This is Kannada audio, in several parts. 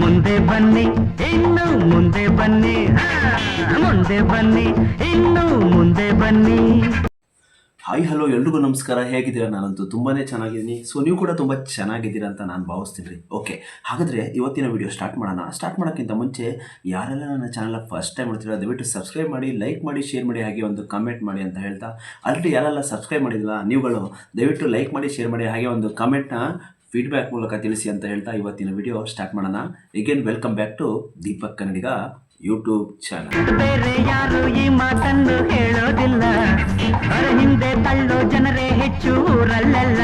ಮುಂದೆ ಬನ್ನಿ ಇನ್ನು ಮುಂದೆ ಬನ್ನಿ ಮುಂದೆ ಬನ್ನಿ ಇನ್ನು ಮುಂದೆ ಬನ್ನಿ. ಹಾಯ್ ಹಲೋ ಎಲ್ರಿಗೂ ನಮಸ್ಕಾರ. ಹೇಗಿದ್ದೀರಾ? ನಾನಂತೂ ತುಂಬಾ ಚೆನ್ನಾಗಿದ್ದೀನಿ. ಸೊ ನೀವು ಕೂಡ ತುಂಬ ಚೆನ್ನಾಗಿದ್ದೀರಾ ಅಂತ ನಾನು ಭಾವಿಸ್ತೀನಿ ರೀ. ಓಕೆ, ಹಾಗಾದರೆ ಇವತ್ತಿನ ವಿಡಿಯೋ ಸ್ಟಾರ್ಟ್ ಮಾಡೋಣ. ಸ್ಟಾರ್ಟ್ ಮಾಡೋಕ್ಕಿಂತ ಮುಂಚೆ ಯಾರೆಲ್ಲ ನನ್ನ ಚಾನಲ್ ಫಸ್ಟ್ ಟೈಮ್ ನೋಡ್ತೀರಾ ದಯವಿಟ್ಟು ಸಬ್ಸ್ಕ್ರೈಬ್ ಮಾಡಿ, ಲೈಕ್ ಮಾಡಿ, ಶೇರ್ ಮಾಡಿ, ಹಾಗೆ ಒಂದು ಕಮೆಂಟ್ ಮಾಡಿ ಅಂತ ಹೇಳ್ತಾ, ಆಲ್ರೆಡಿ ಯಾರೆಲ್ಲ ಸಬ್ಸ್ಕ್ರೈಬ್ ಮಾಡಿದಿಲ್ಲ ನೀವುಗಳು ದಯವಿಟ್ಟು ಲೈಕ್ ಮಾಡಿ, ಶೇರ್ ಮಾಡಿ, ಹಾಗೆ ಒಂದು ಕಮೆಂಟ್ನ ಫೀಡ್ಬ್ಯಾಕ್ ಮೂಲಕ ತಿಳಿಸಿ ಅಂತ ಹೇಳ್ತಾ ಇವತ್ತಿನ ವಿಡಿಯೋ ಸ್ಟಾರ್ಟ್ ಮಾಡೋಣ. Again welcome back to Deepak Kannadiga YouTube channel. ಬೇರೆ ಯಾರು ಈ ಮಾತನ್ನು ಹೇಳೋದಿಲ್ಲ, ಹಿಂದೆ ತಳ್ಳೋ ಜನರೇ ಹೆಚ್ಚು ಊರಲ್ಲೆಲ್ಲ.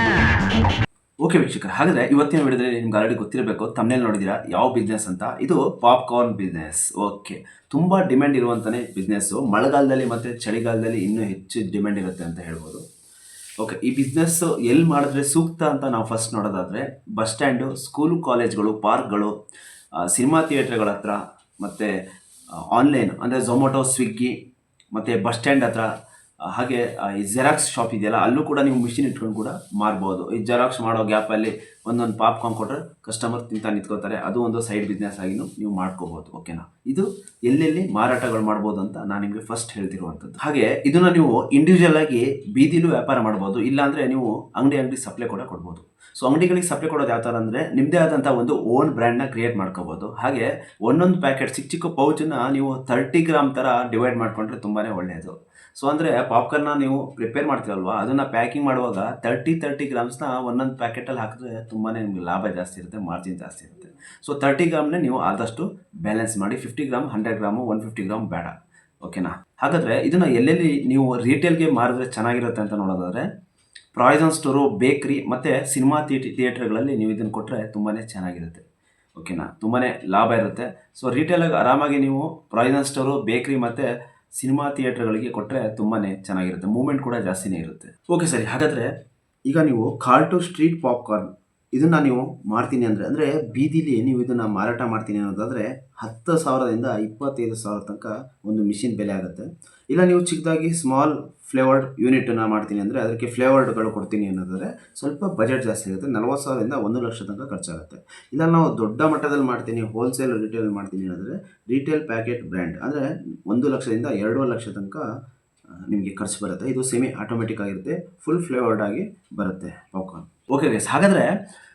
ಓಕೆ ವೀಕ್ಷಕರು, ಹಾಗಾದರೆ ಇವತ್ತಿನ ವಿಡಿಯೋದಲ್ಲಿ ನಿಮ್ಗೆ ಆಲ್ರೆಡಿ ಗೊತ್ತಿರಬೇಕು, ತಮ್ಮನೇಲಿ ನೋಡಿದ್ದೀರಾ ಯಾವ ಬಿಸ್ನೆಸ್ ಅಂತ. ಇದು ಪಾಪ್ಕಾರ್ನ್ ಬಿಸ್ನೆಸ್. ಓಕೆ, ತುಂಬ ಡಿಮ್ಯಾಂಡ್ ಇರುವಂಥನೇ ಬಿಸ್ನೆಸ್ಸು. ಮಳೆಗಾಲದಲ್ಲಿ ಮತ್ತು ಚಳಿಗಾಲದಲ್ಲಿ ಇನ್ನೂ ಹೆಚ್ಚು ಡಿಮ್ಯಾಂಡ್ ಇರುತ್ತೆ ಅಂತ ಹೇಳ್ಬೋದು. ಓಕೆ, ಈ ಬಿಸ್ನೆಸ್ ಎಲ್ಲಿ ಮಾಡಿದ್ರೆ ಸೂಕ್ತ ಅಂತ ನಾವು ಫಸ್ಟ್ ನೋಡೋದಾದರೆ ಬಸ್ ಸ್ಟ್ಯಾಂಡು, ಸ್ಕೂಲು, ಕಾಲೇಜ್ಗಳು, ಪಾರ್ಕ್ಗಳು, ಸಿನಿಮಾ ಥಿಯೇಟ್ರ್ಗಳ ಹತ್ರ, ಮತ್ತು ಆನ್ಲೈನ್ ಅಂದರೆ ಝೊಮ್ಯಾಟೊ, ಸ್ವಿಗ್ಗಿ, ಮತ್ತು ಬಸ್ ಸ್ಟ್ಯಾಂಡ್ ಹತ್ರ, ಹಾಗೆ ಈ ಜೆರಾಕ್ಸ್ ಶಾಪ್ ಇದೆಯಲ್ಲ ಅಲ್ಲೂ ಕೂಡ ನೀವು ಮಿಷಿನ್ ಇಟ್ಕೊಂಡು ಕೂಡ ಮಾರ್ಬೋದು. ಈ ಜೆರಾಕ್ಸ್ ಮಾಡೋ ಗ್ಯಾಪಲ್ಲಿ ಒಂದೊಂದು ಪಾಪ್ಕಾರ್ನ್ ಕೊಟ್ಟರೆ ಕಸ್ಟಮರ್ ತಿಂತ ನಿಂತ್ಕೋತಾರೆ. ಅದು ಒಂದು ಸೈಡ್ ಬಿಸ್ನೆಸ್ ಆಗಿನೂ ನೀವು ಮಾಡ್ಕೋಬೋದು. ಓಕೆನಾ, ಇದು ಎಲ್ಲೆಲ್ಲಿ ಮಾರಾಟಗಳು ಮಾಡ್ಬೋದು ಅಂತ ನಾನು ನಿಮಗೆ ಫಸ್ಟ್ ಹೇಳ್ತಿರುವಂಥದ್ದು. ಹಾಗೆ ಇದನ್ನು ನೀವು ಇಂಡಿವಿಜುವಲ್ ಆಗಿ ಬೀದಿಲೂ ವ್ಯಾಪಾರ ಮಾಡ್ಬೋದು, ಇಲ್ಲಾಂದರೆ ನೀವು ಅಂಗಡಿ ಸಪ್ಲೈ ಕೂಡ ಕೊಡ್ಬೋದು. ಸೊ ಅಂಗಡಿಗಳಿಗೆ ಸಪ್ಲೈ ಕೊಡೋದು ಯಾವ ಥರ ಅಂದರೆ ನಿಮ್ಮದೇ ಆದಂಥ ಒಂದು ಓನ್ ಬ್ರ್ಯಾಂಡ್ನ ಕ್ರಿಯೇಟ್ ಮಾಡ್ಕೋಬೋದು. ಹಾಗೆ ಒಂದೊಂದು ಪ್ಯಾಕೆಟ್ ಚಿಕ್ಕ ಪೌಚನ್ನ ನೀವು 30 ಗ್ರಾಮ್ ಥರ ಡಿವೈಡ್ ಮಾಡಿಕೊಂಡ್ರೆ ತುಂಬಾ ಒಳ್ಳೆಯದು. ಸೊ ಅಂದರೆ ಪಾಪ್ಕಾರ್ನ್ನ ನೀವು ಪ್ರಿಪೇರ್ ಮಾಡ್ತೀರಲ್ವ, ಅದನ್ನು ಪ್ಯಾಕಿಂಗ್ ಮಾಡುವಾಗ 30 ಗ್ರಾಮ್ಸ್ನ ಒಂದೊಂದು ಪ್ಯಾಕೆಟಲ್ಲಿ ಹಾಕಿದ್ರೆ ತುಂಬಾ ನಿಮಗೆ ಲಾಭ ಜಾಸ್ತಿ ಇರುತ್ತೆ, ಮಾರ್ಜಿನ್ ಜಾಸ್ತಿ ಇರುತ್ತೆ. ಸೊ 30 ಗ್ರಾಮ್ನೇ ನೀವು ಆದಷ್ಟು ಬ್ಯಾಲೆನ್ಸ್ ಮಾಡಿ. 50 ಗ್ರಾಮ್, 100 ಗ್ರಾಮು, 150 ಗ್ರಾಮ್ ಬೇಡ. ಓಕೆನಾ, ಹಾಗಾದರೆ ಇದನ್ನು ಎಲ್ಲೆಲ್ಲಿ ನೀವು ರಿಟೇಲ್ಗೆ ಮಾರಿದ್ರೆ ಚೆನ್ನಾಗಿರುತ್ತೆ ಅಂತ ನೋಡೋದಾದರೆ ಪ್ರಾವಿಷನ್ ಸ್ಟೋರು, ಬೇಕ್ರಿ ಮತ್ತು ಸಿನಿಮಾ ಥಿಯೇಟ್ರ್ಗಳಲ್ಲಿ ನೀವು ಇದನ್ನು ಕೊಟ್ಟರೆ ತುಂಬಾ ಚೆನ್ನಾಗಿರುತ್ತೆ. ಓಕೆನಾ, ತುಂಬಾ ಲಾಭ ಇರುತ್ತೆ. ಸೊ ರಿಟೇಲಾಗಿ ಆರಾಮಾಗಿ ನೀವು ಪ್ರಾವಿಷನ್ ಸ್ಟೋರು, ಬೇಕ್ರಿ ಮತ್ತು ಸಿನಿಮಾ ಥಿಯೇಟ್ರ್ಗಳಿಗೆ ಕೊಟ್ಟರೆ ತುಂಬಾ ಚೆನ್ನಾಗಿರುತ್ತೆ, ಮೂವ್ಮೆಂಟ್ ಕೂಡ ಜಾಸ್ತಿನೇ ಇರುತ್ತೆ. ಓಕೆ ಸರಿ, ಹಾಗಾದರೆ ಈಗ ನೀವು ಕಾಲ್ ಟು ಸ್ಟ್ರೀಟ್ ಪಾಪ್ಕಾರ್ನ್ ಇದನ್ನು ನೀವು ಮಾಡ್ತೀನಿ ಅಂದರೆ ಬೀದಿಲಿ ನೀವು ಇದನ್ನು ಮಾರಾಟ ಮಾಡ್ತೀನಿ ಅನ್ನೋದಾದರೆ 10,000ದಿಂದ 25,000 ತನಕ ಒಂದು ಮಿಷಿನ್ ಬೆಲೆ ಆಗುತ್ತೆ. ಇಲ್ಲ ನೀವು ಚಿಕ್ಕದಾಗಿ ಸ್ಮಾಲ್ ಫ್ಲೇವರ್ಡ್ ಯೂನಿಟನ್ನು ಮಾಡ್ತೀನಿ ಅಂದರೆ ಅದಕ್ಕೆ ಫ್ಲೇವರ್ಡ್ಗಳು ಕೊಡ್ತೀನಿ ಅನ್ನೋದಾದರೆ ಸ್ವಲ್ಪ ಬಜೆಟ್ ಜಾಸ್ತಿ ಆಗುತ್ತೆ, 40,000ದಿಂದ 1 ಲಕ್ಷ ತನಕ ಖರ್ಚಾಗುತ್ತೆ. ಇಲ್ಲ ನಾವು ದೊಡ್ಡ ಮಟ್ಟದಲ್ಲಿ ಮಾಡ್ತೀನಿ, ಹೋಲ್ಸೇಲ್ ರಿಟೇಲ್ ಮಾಡ್ತೀನಿ ಅಂದರೆ ರಿಟೇಲ್ ಪ್ಯಾಕೆಟ್ ಬ್ರ್ಯಾಂಡ್ ಅಂದರೆ 1 ಲಕ್ಷದಿಂದ 2 ಲಕ್ಷ ತನಕ ನಿಮಗೆ ಖರ್ಚು ಬರುತ್ತೆ. ಇದು ಸೆಮಿ ಆಟೋಮೆಟಿಕ್ ಆಗಿರುತ್ತೆ, ಫುಲ್ ಫ್ಲೇವರ್ಡ್ ಆಗಿ ಬರುತ್ತೆ ಪಾಪ್ಕಾರ್ನ್. ಓಕೆ ಗೈಸ್, ಹಾಗಾದರೆ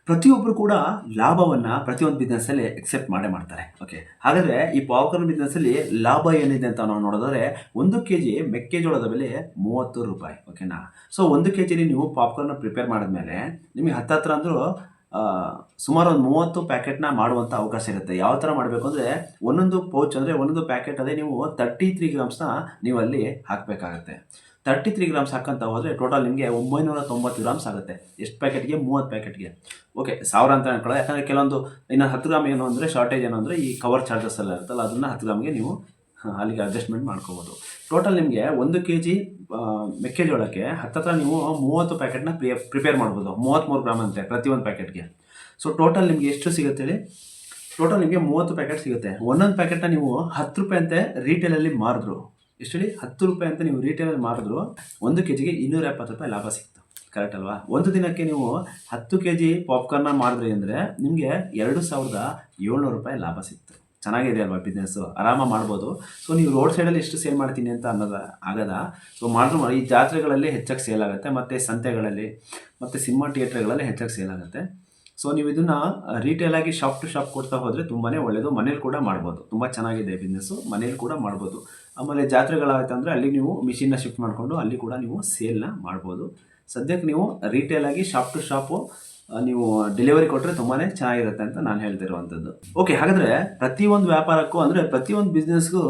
ಪ್ರತಿಯೊಬ್ಬರು ಕೂಡ ಲಾಭವನ್ನು ಪ್ರತಿಯೊಂದು ಬಿಸ್ನೆಸ್ಸಲ್ಲಿ ಎಕ್ಸೆಪ್ಟ್ ಮಾಡ್ತಾರೆ. ಓಕೆ, ಹಾಗಾದರೆ ಈ ಪಾಪ್ಕಾರ್ನ್ ಬಿಸ್ನೆಸ್ಸಲ್ಲಿ ಲಾಭ ಏನಿದೆ ಅಂತ ನಾವು ನೋಡಿದ್ರೆ 1 kg ಮೆಕ್ಕೆಜೋಳದ ಬೆಲೆ 30 ರೂಪಾಯಿ. ಓಕೆನಾ, ಸೊ 1 kg ನೀವು ಪಾಪ್ಕಾರ್ನ ಪ್ರಿಪೇರ್ ಮಾಡಿದ್ಮೇಲೆ ನಿಮಗೆ ಹತ್ತಿರ ಅಂದರೂ ಸುಮಾರು ಒಂದು 30 ಪ್ಯಾಕೆಟ್ನ ಮಾಡುವಂಥ ಅವಕಾಶ ಇರುತ್ತೆ. ಯಾವ ಥರ ಮಾಡಬೇಕು ಅಂದರೆ ಒಂದೊಂದು ಪೌಚ್ ಅಂದರೆ ಒಂದೊಂದು ಪ್ಯಾಕೆಟ್ ಅದೇ ನೀವು 33 ಗ್ರಾಮ್ಸ್ನ ನೀವು ಅಲ್ಲಿ ಹಾಕಬೇಕಾಗತ್ತೆ. 33 ಗ್ರಾಮ್ಸ್ ಹಾಕಂತ ಹೋದರೆ ಟೋಟಲ್ ನಿಮಗೆ 990 ಗ್ರಾಮ್ಸ್ ಆಗುತ್ತೆ. ಎಷ್ಟು ಪ್ಯಾಕೆಟ್ಗೆ? 30 ಪ್ಯಾಕೆಟ್ಗೆ. ಓಕೆ, 1000 ಅಂತ ಅನ್ಕೊಳ್ಳೋ, ಯಾಕಂದರೆ ಕೆಲವೊಂದು ಇನ್ನು 10 ಗ್ರಾಮ್ ಏನು ಅಂದರೆ ಶಾರ್ಟೇಜ್ ಏನು ಅಂದರೆ ಈ ಕವರ್ ಚಾರ್ಜಸ್ ಎಲ್ಲ ಇರುತ್ತಲ್ಲ, ಅದನ್ನು 10 ಗ್ರಾಮ್ಗೆ ನೀವು ಅಲ್ಲಿಗೆ ಅಡ್ಜಸ್ಟ್ಮೆಂಟ್ ಮಾಡ್ಕೋಬೋದು. ಟೋಟಲ್ ನಿಮಗೆ 1 kg ಮೆಕ್ಕೆಜೋಳಕ್ಕೆ ಹತ್ತಿರ ನೀವು 30 ಪ್ಯಾಕೆಟ್ನ ಪ್ರಿಪೇರ್ ಮಾಡ್ಬೋದು. 33 ಗ್ರಾಮ್ ಅಂತೆ ಪ್ರತಿಯೊಂದು ಪ್ಯಾಕೆಟ್ಗೆ. ಸೊ ಟೋಟಲ್ ನಿಮಗೆ ಎಷ್ಟು ಸಿಗುತ್ತೆ ಹೇಳಿ? ಟೋಟಲ್ ನಿಮಗೆ 30 ಪ್ಯಾಕೆಟ್ ಸಿಗುತ್ತೆ. ಒಂದೊಂದು ಪ್ಯಾಕೆಟ್ನ ನೀವು 10 ರೂಪಾಯಿ ಅಂತೆ ರೀಟೇಲಲ್ಲಿ ಮಾರಿದ್ರು, ಎಷ್ಟು ಹೇಳಿ? 10 ರೂಪಾಯಿ ಅಂತ ನೀವು ರೀಟೇಲಲ್ಲಿ ಮಾರಿದ್ರು 1 kgಗೆ 270 ರೂಪಾಯಿ ಲಾಭ ಸಿಕ್ತು. ಕರೆಕ್ಟ್ ಅಲ್ವಾ? ಒಂದು ದಿನಕ್ಕೆ ನೀವು 10 kg ಪಾಪ್ಕಾರ್ನ ಮಾಡಿದ್ರಿ ಅಂದರೆ ನಿಮಗೆ 2,700 ರೂಪಾಯಿ ಲಾಭ ಸಿಕ್ತು. ಚೆನ್ನಾಗಿದೆ ಅಲ್ವಾ ಬಿಸ್ನೆಸ್ಸು? ಆರಾಮಾಗಿ ಮಾಡ್ಬೋದು. ಸೊ ನೀವು ರೋಡ್ ಸೈಡಲ್ಲಿ ಎಷ್ಟು ಸೇಲ್ ಮಾಡ್ತೀನಿ ಅಂತ ಅನ್ನೋದು ಆಗದ. ಸೊ ಮಾಡಿದ್ರು ಈ ಜಾತ್ರೆಗಳಲ್ಲಿ ಹೆಚ್ಚಾಗಿ ಸೇಲ್ ಆಗುತ್ತೆ, ಮತ್ತು ಸಂತೆಗಳಲ್ಲಿ ಮತ್ತು ಸಿನಿಮಾ ಥಿಯೇಟ್ರ್ಗಳಲ್ಲಿ ಹೆಚ್ಚಾಗಿ ಸೇಲ್ ಆಗುತ್ತೆ. ಸೊ ನೀವು ಇದನ್ನು ರಿಟೇಲಾಗಿ ಶಾಪ್ ಟು ಶಾಪ್ ಕೊಡ್ತಾ ಹೋದರೆ ತುಂಬಾ ಒಳ್ಳೆಯದು. ಮನೇಲಿ ಕೂಡ ಮಾಡ್ಬೋದು, ತುಂಬ ಚೆನ್ನಾಗಿದೆ ಬಿಸ್ನೆಸ್ಸು, ಮನೇಲಿ ಕೂಡ ಮಾಡ್ಬೋದು. ಆಮೇಲೆ ಜಾತ್ರೆಗಳಾಗುತ್ತೆ ಅಂದರೆ ಅಲ್ಲಿ ನೀವು ಮಿಷಿನ್ನ ಶಿಫ್ಟ್ ಮಾಡಿಕೊಂಡು ಅಲ್ಲಿ ಕೂಡ ನೀವು ಸೇಲ್ನ ಮಾಡ್ಬೋದು. ಸದ್ಯಕ್ಕೆ ನೀವು ರಿಟೇಲಾಗಿ ಶಾಪ್ ಟು ಶಾಪು ನೀವು ಡೆಲಿವರಿ ಕೊಟ್ಟರೆ ತುಂಬಾ ಚೆನ್ನಾಗಿರುತ್ತೆ ಅಂತ ನಾನು ಹೇಳ್ತಿರುವಂಥದ್ದು. ಓಕೆ, ಹಾಗಾದರೆ ಪ್ರತಿಯೊಂದು ವ್ಯಾಪಾರಕ್ಕೂ ಅಂದರೆ ಪ್ರತಿಯೊಂದು ಬಿಸ್ನೆಸ್ಗೂ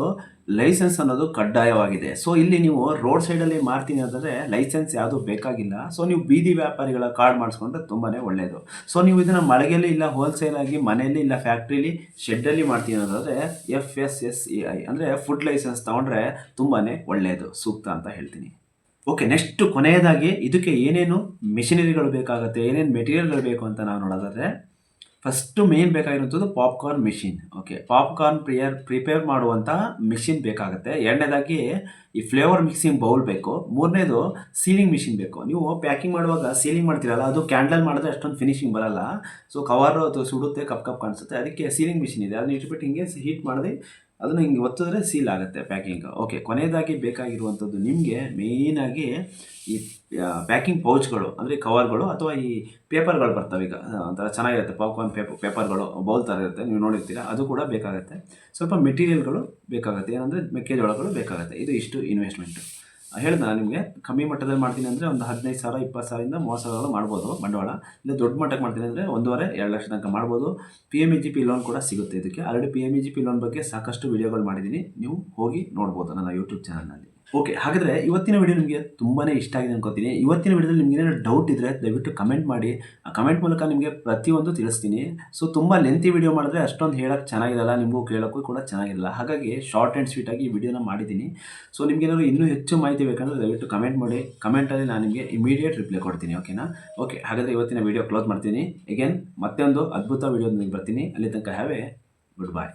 ಲೈಸೆನ್ಸ್ ಅನ್ನೋದು ಕಡ್ಡಾಯವಾಗಿದೆ. ಸೊ ಇಲ್ಲಿ ನೀವು ರೋಡ್ ಸೈಡಲ್ಲಿ ಮಾರ್ತೀನಿ ಅಂತಂದರೆ ಲೈಸೆನ್ಸ್ ಯಾವುದು ಬೇಕಾಗಿಲ್ಲ. ಸೊ ನೀವು ಬೀದಿ ವ್ಯಾಪಾರಿಗಳ ಕಾರ್ಡ್ ಮಾಡಿಸ್ಕೊಂಡ್ರೆ ತುಂಬಾ ಒಳ್ಳೆಯದು. ಸೊ ನೀವು ಇದನ್ನು ಮಳಿಗೆಯಲ್ಲಿ ಇಲ್ಲ ಹೋಲ್ಸೇಲಾಗಿ ಮನೆಯಲ್ಲಿ ಇಲ್ಲ ಫ್ಯಾಕ್ಟ್ರಿಲಿ ಶೆಡ್ಡಲ್ಲಿ ಮಾಡ್ತೀನಿ ಅನ್ನೋದಾದರೆ FSSAI ಅಂದರೆ ಫುಡ್ ಲೈಸೆನ್ಸ್ ತೊಗೊಂಡ್ರೆ ತುಂಬಾ ಒಳ್ಳೆಯದು, ಸೂಕ್ತ ಅಂತ ಹೇಳ್ತೀನಿ. ಓಕೆ, ನೆಕ್ಸ್ಟ್ ಕೊನೆಯದಾಗಿ ಇದಕ್ಕೆ ಏನೇನು ಮಿಷಿನರಿಗಳು ಬೇಕಾಗುತ್ತೆ, ಏನೇನು ಮೆಟೀರಿಯಲ್ಗಳು ಬೇಕು ಅಂತ ನಾವು ನೋಡೋದಾದರೆ ಫಸ್ಟು ಮೇನ್ ಬೇಕಾಗಿರುವಂಥದ್ದು popcorn machine. Okay, popcorn prepare ಮಾಡುವಂಥ ಮಿಷಿನ್ ಬೇಕಾಗುತ್ತೆ. ಎರಡನೇದಾಗಿ ಈ ಫ್ಲೇವರ್ ಮಿಕ್ಸಿಂಗ್ ಬೌಲ್ ಬೇಕು. ಮೂರನೇದು ಸೀಲಿಂಗ್ ಮಿಷಿನ್ ಬೇಕು. ನೀವು ಪ್ಯಾಕಿಂಗ್ ಮಾಡುವಾಗ ಸೀಲಿಂಗ್ ಮಾಡ್ತೀರಲ್ಲ, ಅದು ಕ್ಯಾಂಡಲ್ ಮಾಡಿದ್ರೆ ಅಷ್ಟೊಂದು ಫಿನಿಶಿಂಗ್ ಬರಲ್ಲ. ಸೊ ಕವರು ಅದು ಸುಡುತ್ತೆ, ಕಪ್ ಕಾಣಿಸುತ್ತೆ. ಅದಕ್ಕೆ ಸೀಲಿಂಗ್ ಮಿಷಿನ್ ಇದೆ, ಅದನ್ನ ಇಟ್ಬಿಟ್ಟು ಹಿಂಗೆ ಹೀಟ್ ಮಾಡಿದೆ ಅದನ್ನು ಹಿಂಗೆ ಒತ್ತಿದ್ರೆ ಸೀಲ್ ಆಗುತ್ತೆ ಪ್ಯಾಕಿಂಗ್. ಓಕೆ, ಕೊನೆಯದಾಗಿ ಬೇಕಾಗಿರುವಂಥದ್ದು ನಿಮಗೆ ಮೇಯ್ನಾಗಿ ಈ ಪ್ಯಾಕಿಂಗ್ ಪೌಚ್ಗಳು, ಅಂದರೆ ಕವರ್ಗಳು ಅಥವಾ ಈ ಪೇಪರ್ಗಳು ಬರ್ತವೆ ಈಗ, ಒಂಥರ ಚೆನ್ನಾಗಿರುತ್ತೆ ಪಾಪ್ಕಾರ್ನ್ ಪೇಪರ್ಗಳು ಬೌಲ್ ಥರ ಇರುತ್ತೆ, ನೀವು ನೋಡಿರ್ತೀರ, ಅದು ಕೂಡ ಬೇಕಾಗುತ್ತೆ. ಸ್ವಲ್ಪ ಮೆಟೀರಿಯಲ್ಗಳು ಬೇಕಾಗುತ್ತೆ, ಏನಂದರೆ ಮೆಕ್ಕೆಜೋಳಗಳು ಬೇಕಾಗುತ್ತೆ. ಇದು ಇಷ್ಟು ಇನ್ವೆಸ್ಟ್ಮೆಂಟು ಹೇಳಿದೆ ನಾನು ನಿಮಗೆ. ಕಮ್ಮಿ ಮಟ್ಟದಲ್ಲಿ ಮಾಡ್ತೀನಿ ಅಂದರೆ ಒಂದು 15,000 20,000ರಿಂದ 30,000 ಮಾಡ್ಬೋದು ಬಂಡವಾಳ. ಇಲ್ಲ ದೊಡ್ಡ ಮಟ್ಟಕ್ಕೆ ಮಾಡ್ತೀನಿ ಅಂದರೆ 1.5-2 ಲಕ್ಷ ತನಕ ಮಾಡ್ಬೋದು. PMEGP ಲೋನ್ ಕೂಡ ಸಿಗುತ್ತೆ ಇದಕ್ಕೆ. ಆಲ್ರೆಡಿ PMEGP ಲೋನ್ ಬಗ್ಗೆ ಸಾಕಷ್ಟು ವಿಡಿಯೋಗಳು ಮಾಡಿದ್ದೀನಿ, ನೀವು ಹೋಗಿ ನೋಡ್ಬೋದು ನನ್ನ ಯೂಟ್ಯೂಬ್ ಚಾನಲ್ನಲ್ಲಿ. ಓಕೆ, ಹಾಗಾದರೆ ಇವತ್ತಿನ ವಿಡಿಯೋ ನಿಮಗೆ ತುಂಬಾ ಇಷ್ಟ ಆಗಿದೆ ಅನ್ಕೋತೀನಿ. ಇವತ್ತಿನ ವಿಡಿಯೋದಲ್ಲಿ ನಿಮ್ಗೆ ಏನಾದ್ರು ಡೌಟ್ ಇದ್ದರೆ ದಯವಿಟ್ಟು ಕಮೆಂಟ್ ಮಾಡಿ. ಆ ಕಮೆಂಟ್ ಮೂಲಕ ನಿಮಗೆ ಪ್ರತಿಯೊಂದು ತಿಳಿಸ್ತೀನಿ. ಸೊ ತುಂಬ ಲೆಂತಿ ವಿಡಿಯೋ ಮಾಡಿದ್ರೆ ಅಷ್ಟೊಂದು ಹೇಳೋಕ್ಕೆ ಚೆನ್ನಾಗಿರಲ್ಲ, ನಿಮಗೂ ಕೇಳೋಕ್ಕೂ ಕೂಡ ಚೆನ್ನಾಗಿರಲ್ಲ. ಹಾಗಾಗಿ ಶಾರ್ಟ್ ಆ್ಯಂಡ್ ಸ್ವೀಟಾಗಿ ಈ ವಿಡಿಯೋನ ಮಾಡಿದ್ದೀನಿ. ಸೊ ನಿಮಗೇನಾದ್ರು ಇನ್ನೂ ಹೆಚ್ಚು ಮಾಹಿತಿ ಬೇಕಂದರೆ ದಯವಿಟ್ಟು ಕಮೆಂಟ್ ಮಾಡಿ. ಕಮೆಂಟಲ್ಲಿ ನಾನು ನಿಮಗೆ ಇಮಿಡಿಯೇಟ್ ರಿಪ್ಲೈ ಕೊಡ್ತೀನಿ. ಓಕೆನಾ? ಓಕೆ, ಹಾಗಾದರೆ ಇವತ್ತಿನ ವಿಡಿಯೋ ಕ್ಲೋಸ್ ಮಾಡ್ತೀನಿ. ಅಗೇನ್ ಮತ್ತೆ ಒಂದು ಅದ್ಭುತ ವಿಡಿಯೋ ಬರ್ತೀನಿ. ಅಲ್ಲಿ ತನಕ ಹ್ಯಾವ್ ಎ ಗುಡ್ ಬಾಯ್.